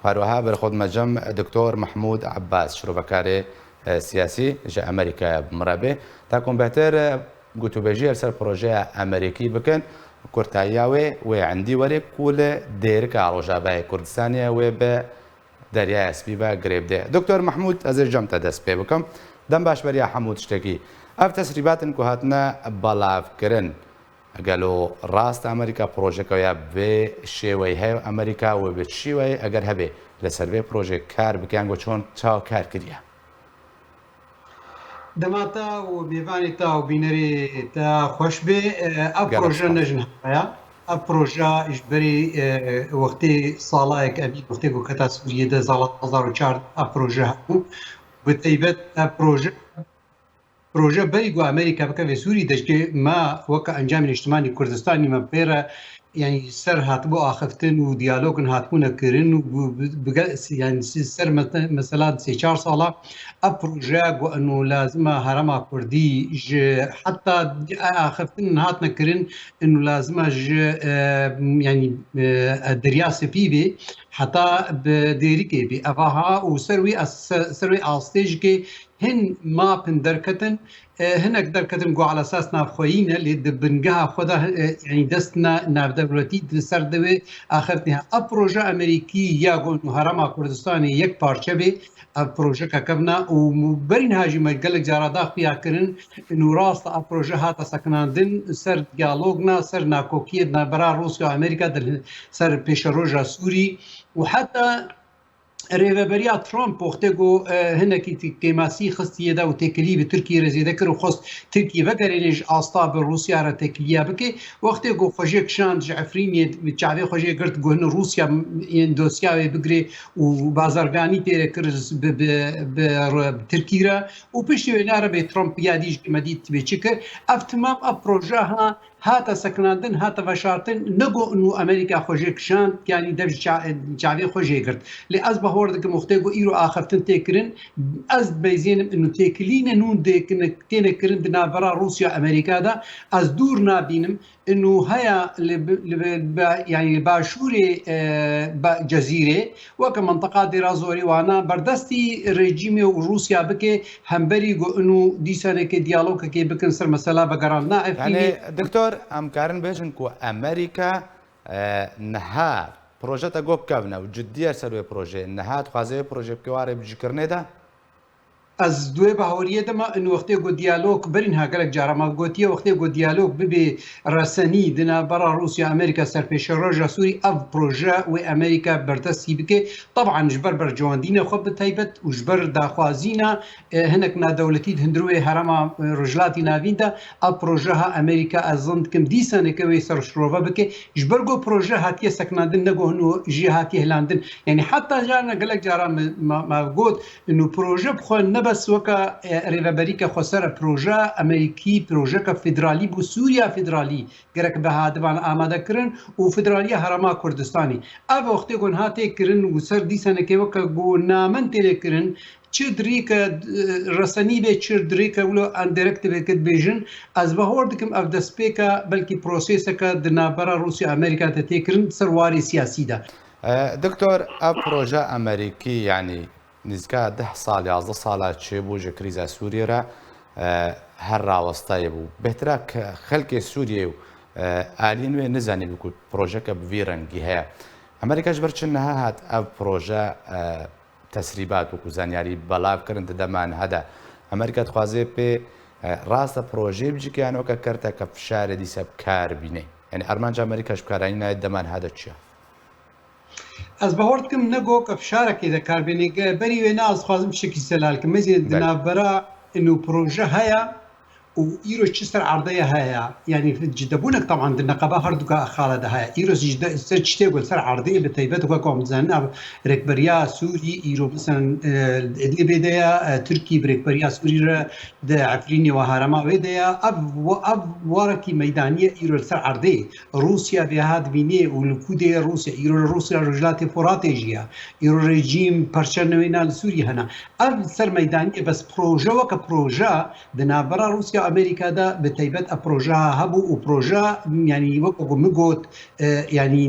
هەروەها بەرخۆدمەجەم دکتۆر محمود عباس شرۆڤەکارێ سیاسی ژە ئەمریکا بمڕە بێ تاکۆم بەتر گوتوبێژی هەرسەر پرۆژەیە ئەمریکی بکەن کورتاییاوێ وێ عەندی وەرێ کولە دێرکە ڕۆژاڤای کوردستانیە وێ بە دەریای ئەسپی بە گرێبدێ دکتۆر محمود ئەزێر جەمتە دەست پێ بکەم دەم باش بەریە هەموو شتێکی ئەف تەسریباتن کو هاتنە بەڵاوکردن ئەگەلۆ ڕاست ئەمریکا پرۆژەکەوە بێ شێوەی هەیە ئەمریکا و بێت شیوەی ئەگەر هەبێ لەسەر بێ پرۆژێک کار بکەیان بۆ چۆن چاو کار کردیە دەماتە و بێوانی تا و بینەری تا خۆش بێ ئەو پرۆژە نەژن هەیە ئەو پرۆژە ئیشبەری وەختی ساڵایەک ئەبی وەختێک و کەتا سووریە دە ساڵات 2004 ئەو پرۆژە هەبوو بتەیبەت ئەو پرۆژە بەری گو ئەمریکا بکە بێ سووری دەشکێ ما وەکە ئەنجامی نیشتمانی کوردستانی مە پێرە یعنی سەر هاتبوو ئاخفتن و دیالۆگن هاتبوونەکردن و سەر مەسەلا سێ چار ساڵە ئە پرۆژە گو ئەنو لازمە هەرەما کوردی حتا ئاخفتن هاتنەکردن ئەنو لازمە ینی دەریا سپی بێ حتا دێریکێ بێ ئەڤاها و سەروی ئاستێژکێ هن ماپن دەرکەتن هەنێک دەرکەتن گو على ئەساس نافخۆیینە لێ بنگەها خۆدا ینی دەستنا ناودەوڵەتی سەر دەوێ ئاخرتنیها ئە پرۆژە ئەمریکی یا گۆن و هەرەما کوردستانی یەک پارچە بێ ئە پرۆژەکە کەبنا و بەرین هاژی مەگەلێک جاراداخ پیاکردن و ڕاستە ئە پرۆژە هاتە سەکناندن سەر دیالۆگنا سەر ناکۆکیە نابەرا ڕووسیا و ئەمریکا سەر پێشە ڕۆژە سووری و حتا رێڤەبەریا ترامپ وەختێک و هەنێکی تێماسی خستیەدا و تێکلی بە تورکی رێزیدە کرد و خۆست تورکی بەگەرێنێژ ئاستا بە رووسیارە تێکلیە بکێ وەختێک و خۆژێک شاند ژعفرینێ چاوێ خۆژێ گرت گوهن رووسیا دۆسیاوێ بگرێ و بازارگانی تێرە کرد تورکیرە و پشتی وێنارە بێ ترامپ یادیش مەدیت بێ چ کرد ئەف تمام ئە پرۆژە هاتە سەکناندن هاتە بەشارتن نەگۆ و ئەمریکا خۆژێک شاند یانی دەب چاوێ خۆژێ گرت لێ ئەس بەهۆر دەکەم وەختێک و ئیر و ئاخفتن تێکردن ئەس بەیزێنم ئەنو تێکلینە نون تێنەکردن ناڤەرا رووسیا ئەمریکادا ئەس دوور نابینم ئەنو هەیە ینی باشوورێ جەزیرێ وەکە منطقا دێرا زۆری وانە بەردەستی ڕێجیمێ و رووسیا بکێ هەمبەری گۆ ئەنو دیسانێکی دیالۆگەکێ بکەن سەر مەسەلا بەگەڕاندنا دکتۆر ئەمکارن بێژن کو ئەمریکا نەها پرۆژەتە گۆ بکەبنە و جددیە سەروێ پرۆژێ نەهات خوازەوێ پرۆژێ بکەوارێ بجیکردنێدا ئەس دوێ بەهۆریە دەما ئەن وەختێک گۆ دیالۆگ برین هاگەلێک جارەما گوتیە وەختێک گۆ دیالۆگ ببێ ڕەسەنی دنابەرا رووسیا ئەمریکا سەرپێشە ڕۆژە سووری ئەف پرۆژە وێ ئەمریکا بەردەستی بکێ طبعا ژبەر بەرجەوەندینە خۆ بتایبەت و ژبەر داخوازینە هەنێک نادەوڵەتی هەندروێ هەرەما ڕژلاتی ناویندا ئەو پرۆژەها ئەمریکا ئەزڵند کەم دیسانێکەوەی سەرشرۆڤە بکێ ژبەر گۆ پرۆژە هاتیە سەکناندن نەگۆن و ژی هاتی هێلاندن یعنی حتا جارە گەلێک جاران ماگوت ئەنو پرۆژە بخۆن بەس وەکە ڕێڤەبەریکە خۆسەرە پرۆژە ئەمریکی پرۆژەکە فیدرالی بوو سووریا فیدرالی گەرەک بە هادبان ئامادەکردن و فیدرالیە هەرەما کوردستانی ئەڤ وەختێک گۆن هاتێکردن و سەر دیسانەکەی وەکە بۆ نامەن تێلێکردن چ دریکە ڕەسەنی بێ چ دریکە ولۆ ئەندێرەکتە بێکت بێژن ئەس بەهۆر دکم ئەف دەستپێکە بەلکی پرۆسێسەکە دنابەرە رووسیا ئەمریکا تێکردن سەرواری سیاسیدا دکتۆر ئەو پرۆژە ئەمریکی یعنی نزیکە 10 ساڵ 11 ساڵە چێ بوو ژە کریزە سووریێرە هەر ڕاوەستایە بوو بهترا کە خەڵکی سووریێ و ئالی نوێ نزانی بکوت پرۆژەکە بڤی ڕەنگی هەیە ئەمریکاش بەرچن نەها هات ئەو پرۆژە تەسریبات وەکو زانیاری بەڵاوکردن دەمان هەدا ئەمریکا دخوازێ پێ ڕاستە پرۆژێ بجیکیانەوە کە کەرتە کە فشارە دیسە بکار بینێ یعنی ئەرمانجا ئەمریکاش بکارانی نایێت دەمان هەدە چیە ئەس بەهۆردکەم نەگۆ کە فشارەکەی دەکاربێنێگە بەری وێنە ئەسخوازم شکی سەلالکە مەزیێت دنابەرە ئەنو پرۆژە هەیە و ئیرۆ چ سەر عەردەیە هەیە یعنی جدەبوونێک تەمان دنەقەبە هەردووکە خاڵەدا هەیە ئیرۆ سەر شتێک گۆل سەر عەردەیە بە تایبەت وەکە کۆمزاننا ڕێکبەریا سووری ئیرۆ بسەن ئەدێ بێدەیە تورکی برێکبەریا سووریرە عەفرینی و هەرەما وێدەیە ئەف وارەکی مەیدانیە ئیرۆ سەر عەردەیە رووسیا بێهات بینێ و لکودێ رووسیا ئیرۆ رووسیا ڕۆژلاتی فۆراتێژیە ئیرۆ ڕێژیم پەرچەرنەوەی نال سووری هەنا ئەف سەر مەیدانیە بەس پرۆژە وەکە پرۆژە دنابەرە رووسیا امريكا دا بتيبت بروجها هبو وبروجا يعني وكو مقوت يعني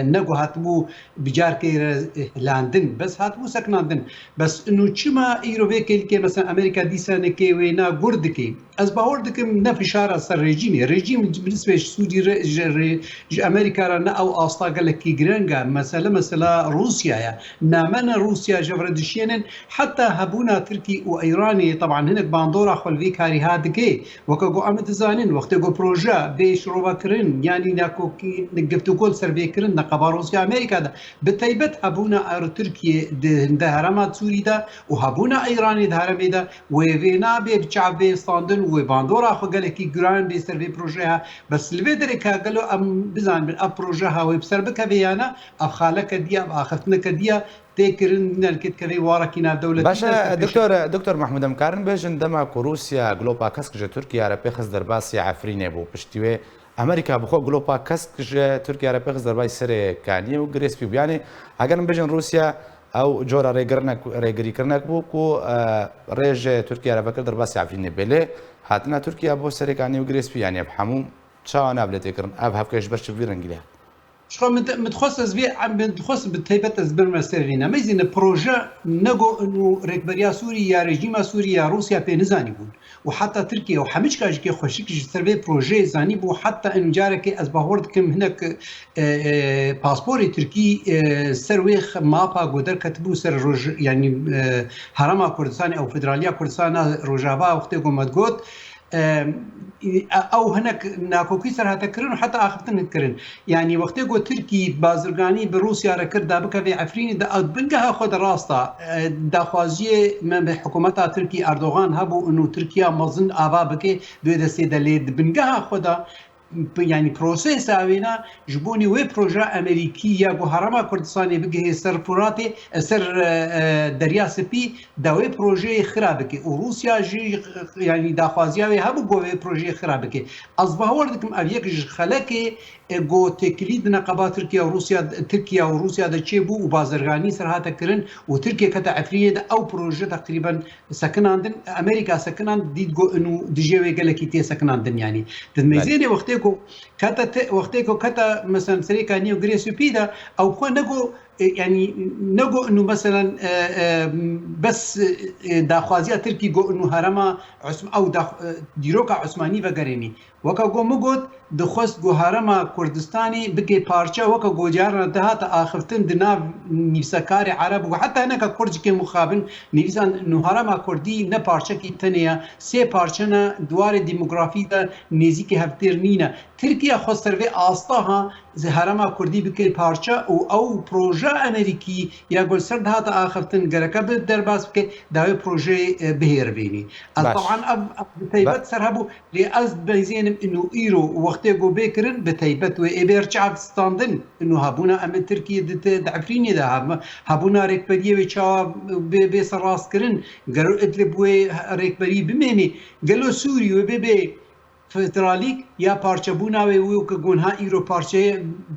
نقو هاتبو بجار كي لاندن بس هاتبو سكناندن بس انه تشما ايروبيكي كي مثلا امريكا دي سنه كي وينا غوردكي از باوردكم نفشار اثر الرجيم بالنسبه لسوري امريكا رانا او استا قال لك جرانجا مثلا روسيا يعني نامنا روسيا جبردشينن حتى هبونا تركي وايراني طبعا هناك باندورا خلفيك هاري هادكي وكو امد زانين وقت جو بروجا بيش روباكرين يعني ناكو كي نقفتو كل سرفيكرين نقبا روسيا امريكا دا بتيبت هبونا ار تركيا ده هرمات سوري دا وهبونا ايراني ده هرمي دا وفينا بشعب بيستاندن وباندورا خو قال لك جران بي سيرفي بروجيها بس الفيدريكا قالوا ام بزان من بروجيها وبسربك بيانا افخالك ديا اخفتنك ديا تكرن الكتكري واركينا دولة باشا دكتور محمود امكارن بيجن دما روسيا جلوبا كاسك تركيا را بخز درباس عفرينه بو پشتیوه امریکا بخو جلوبا كاسك تركيا را بخز درباس سر كاني و گريسپي يعني اگر بيجن روسيا او جورا ريگري کرنك بو کو ريج تركيا را بكر درباس عفرينه بله هاتنا تركيا بو سر كاني و گريسپي يعني بحموم چا نابلت کرن اب هفكش برش فيرنگله شو متخصص بيه عم متخصص بالتيبت أزبر مسيرينا ما يزين بروجا نجو إنه ركبريا سوريا رجيم سوريا روسيا في نزاني بون وحتى تركيا وحمش كاج كي خوشك سربي بروجي زاني بو حتى إن جارك أزبهورد كم هناك باسبوري تركي سرويخ مابا قدر كتبو سر روج يعني هرما كردستان أو فدراليا كردستان روجابا وقت قمت قد او هناك ناكوكي سر هتكرن وحتى اخفتن هتكرن يعني وقت جو تركي بازرگاني بروسيا ركر دابك في عفرين دا بنجها خد راستا دا خوازيه من حكومتها تركي اردوغان هبو انه تركيا مظن ابابك دو دسي دليد بنجها خدا يعني بروسيس اوينا جبوني وي بروجا امريكيه جو هرما كردستاني بقى سر فراتي سر دريا سبي دا وي بروجي خرابك وروسيا جي يعني داخوازياوي هبو جو وي بروجي خرابك اصبحوردكم ابيك خلكي جو تكليد نقابات تركيا وروسيا دا تشيبو وبازرغاني سر هاتا كرن وتركيا كتا عفريه دا او بروجي تقريبا سكناندن امريكا سكناند ديد جو انه دجيوي قالكي تي سكناندن يعني تميزيني وقتكو كتا مثلا سريكا نيو غريسوبيدا او خو نجو يعني نجو انه مثلا بس داخوازيه تركي جو انه هرما او ديروكا عثماني وغيرني وكا جو مغود دخست جو هرما كردستاني بكي بارچا وكا جو جار دهات اخفتن دنا نفسكار عرب وحتى هناك كرد كي مخابن نيسان انه هرما كردي نه بارچا كي تنيا سي بارچنا دوار ديموغرافي دا نزيكي هفترنينا تركيا خسر في آستاها هرما كردي بكي بارچا او بروجا امريكي يا قول سرد هات اخفتن جركا بالدرباس بكي داوي بروجي بهير بيني طبعا بتيبت سرهبو لاز بيزين انه ايرو وقت جو بكرن بتيبت وابيرچاك ستاندن انه هابونا ام تركيا دعفريني ده هابونا ريكبريه وچا بسراس كرن قالوا ادلب ريكبري بمني قالوا سوري وبيبي فدراليك يا بارچبونا و كغونها ايرو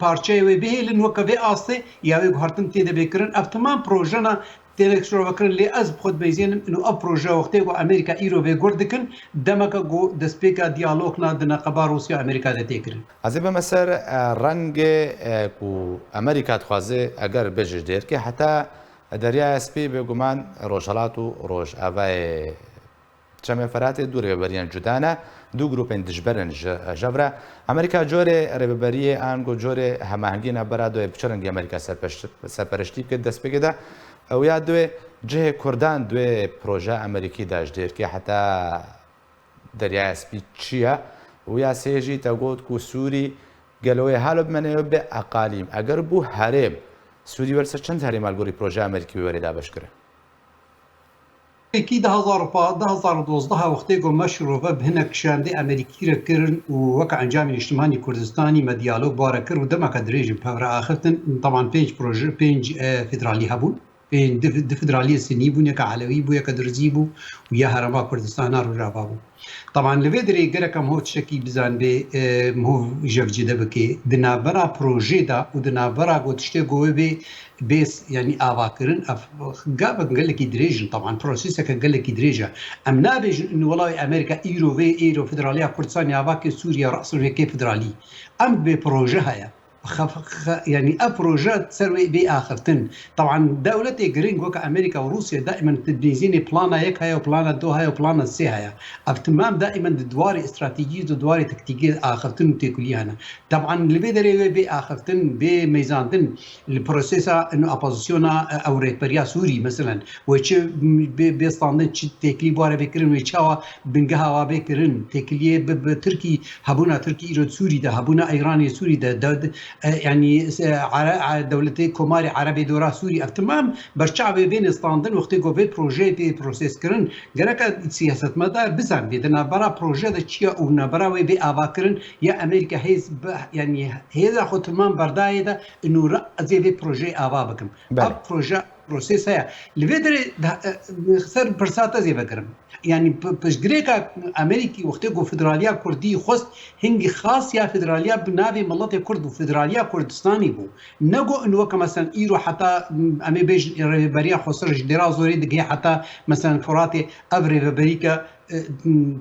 بارچه و بهلن وكبي استه يا هرتن تي بكرن اف تمام بروجنا تيلكشرو وكرن لي از خود بيزين انه اب بروجا وقت جو امريكا ايرو في غوردكن دمك جو دسبيكا ديالوغنا دنا قبا روسيا امريكا دتيكرن ازبه مسر رنگ کو امريكا تخوازه اگر بجدير كي حتى دريا اس بي بگمان روشالاتو روش اوای چمه فرات دور بريان جدانا دو گروپن دجبرن جبرا امریکا جوره رببری انگو جوره هماهنگی برادو بچرنگی امریکا سرپرشتی که دست بگیده او یا دو جه کردان دو پروژه امریکی داشت دیر که حتی دریا اسپی چیه و یا سیجی تاگود کو سوری گلوی حالب منه به اقالیم اگر بو هرم سوری ورسه چند هرم الگوری پروژه امریکی بورده بشکره اكيد 2012 وقت جو مشروع بهنك شاندي امريكي ركرن ووقع انجامي الاجتماعي كردستاني ما ديالوج باركر ودما كدريج بفرا اخرتن طبعا بينج بروجي بينج فيدرالي هبون بين فدرالية سني بو يك علوي بو يك درزي بو ويا هرما كردستان رجابا بو طبعا لفدري جركم هو تشكي بزان بي هو جف جدا بكي دنا برا بروجي دا ودنا برا قوتشتي قوي بي بيس يعني آواكرن قابل قال لك يدريجن طبعا بروسيسك قال لك يدريجا ام نابج انه والله امريكا ايرو فدراليه كردستان آواكي سوريا راس الوكي فدرالي ام ببروجها يعني ابروجات تسوي باخرتن طبعا دولتي جرين وكا امريكا وروسيا دائما تدنيزيني بلانا يك هاي وبلانا دو هاي وبلانا سي هاي افتمام دائما دواري استراتيجيه دواري تكتيكيه اخرتن تيكليانا طبعا اللي بيدري باخرتن بميزانتن البروسيسا انه ابوزيسيونا او ريبريا سوري مثلا وش بيستاندن تكلي بواره بكرن ويتشاوا بنغها بكرن تكليه بتركي هبونا تركي ايرو سوري ده هبونا ايراني سوري ده يعني دولتي كوماري عربي دورا سوري افتمام برشعب بين استاندن وقت جو في بروجي بي بروسيس كرن جرك سياسه مدار بزن بدنا برا بروجي ده تشيا ونبرا بي افاكرن يا امريكا هيز يعني هذا خو تمام بردايه ده انه زي بي بروجي افابكم بروجي بروسيس هي لفيدري خسر برساته زي بكرم يعني بشجريكا امريكي وقتو فدراليا كردي خست هنجي خاص يا فدراليا بنافي ملتي كرد وفدراليا كردستاني بو نجو انه مثلا ايرو حتى امي بيج بريا خسر جدرا زوري دغي حتى مثلا فراتي افري بريكا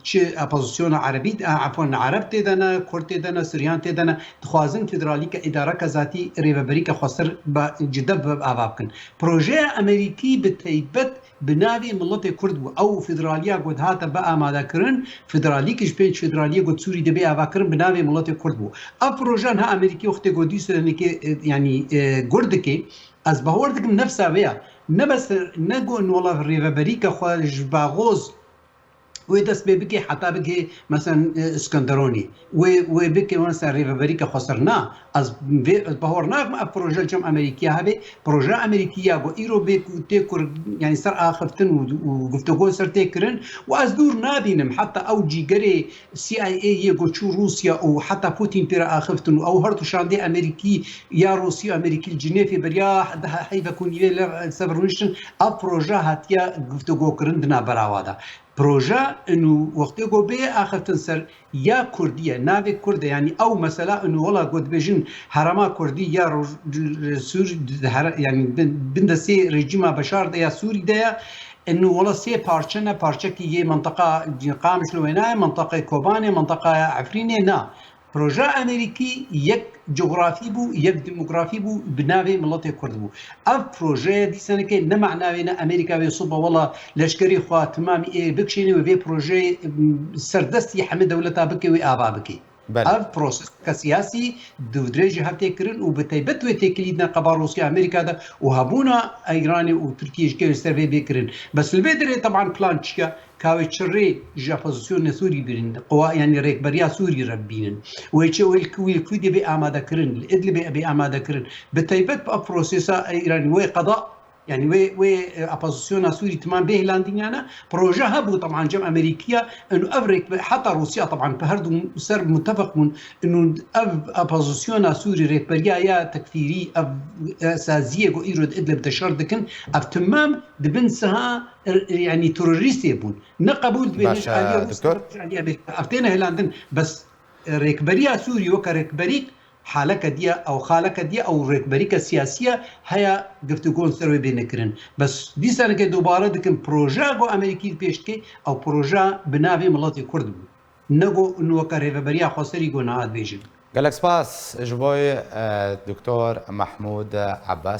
چه اپوزیسیون عربی عفوا عرب تدنا کرد تدنا سریان تدنا خوازن فدرالی که اداره کذاتی ریوبری که خسر با جدا باباب کن پروژه امریکی به تیبت بناوی ملت کرد او فدرالیا گود هات با آماده کرن فدرالی کش پنج فدرالی گود سوری دبی آوا کرن بناوی ملت کرد بو اف پروژه ها امریکی وقت گودی سرنی که یعنی گرد که از باوردکم نفسه ویا نبس نگو ان والله ریوبری که خارج باغوز ودس بيبكي حتى بكي مثلا اسكندروني وبكي مثلا ريفابريكا خسرنا از بهورناك ما بروجه جم امريكيه هبه بروجه امريكيه بو ايرو بيكور يعني سر اخفتن وقفتو سر تكرن واز دور نابينم حتى او جيجري سي اي اي يغو تشو روسيا او حتى بوتين بيرا اخفتن او هرتو شاندي امريكي يا روسيا امريكي الجنيفي بريا حيفا كون يل سبرنشن بروجه هاتيا قفتو كرندنا براوادا بروجه انه وقت جو بي اخر تنسر يا كرديه نافي كرده يعني او مثلا انه والله قد بيجن حرما كردي يا سوري يعني بندسي رجيم بشار ده يا سوري ده انه والله سي بارشنا بارشكي منطقه قامش لويناي منطقه كوباني منطقه عفرينه نا بروجه امريكي يك جغرافي بو يك ديموغرافي بو بناوي ملتي كرد بو اف بروجه دي سنه كي نمعناوينا امريكا بيصوبه والله لشكري خوا تمام بكشيني وبي بروجه سردستي حمد دولتها بكي وابا بكي اف بروسس كسياسي دو دريجي هاتي كرن وبتيبت وتكليدنا قبا روسيا امريكا ده وهبونا ايراني وتركيا كي سيرفي بكرن بس البدري طبعا بلانشيا كاوي تشري جا بوزيسيون سوري بين قوا يعني ريكبريا سوري ربين ويتشو الكويدي بي اماده كرن الادلب بي اماده كرن بتيبت بروسيسا ايراني وي قضاء يعني وي ابوزيسيون سوري تمام به لانديانا بروجه هبو طبعا جم امريكيه انه افريك حتى روسيا طبعا بهردو سر متفق انه ابوزيسيون سوري ريكبريا يا تكفيري سازيه جو ايرود ادلب تشردكن اف تمام دبنسها يعني توروريست يبون نقبول بينش عليه دكتور افتينا هلاندن بس ريكبريا سوري وكريكبريك حالك دي او خالك دي او ريكبريكا سياسيه هيا گفتگو سر بينكرن بس دي سنه كي دوباره دكن بروجا جو امريكي بيشكي او بروجا بنافي ملتي كرد نگو انو كريكبريا خسري جو ناد بيجن قالك سباس جبوي دكتور محمود عباس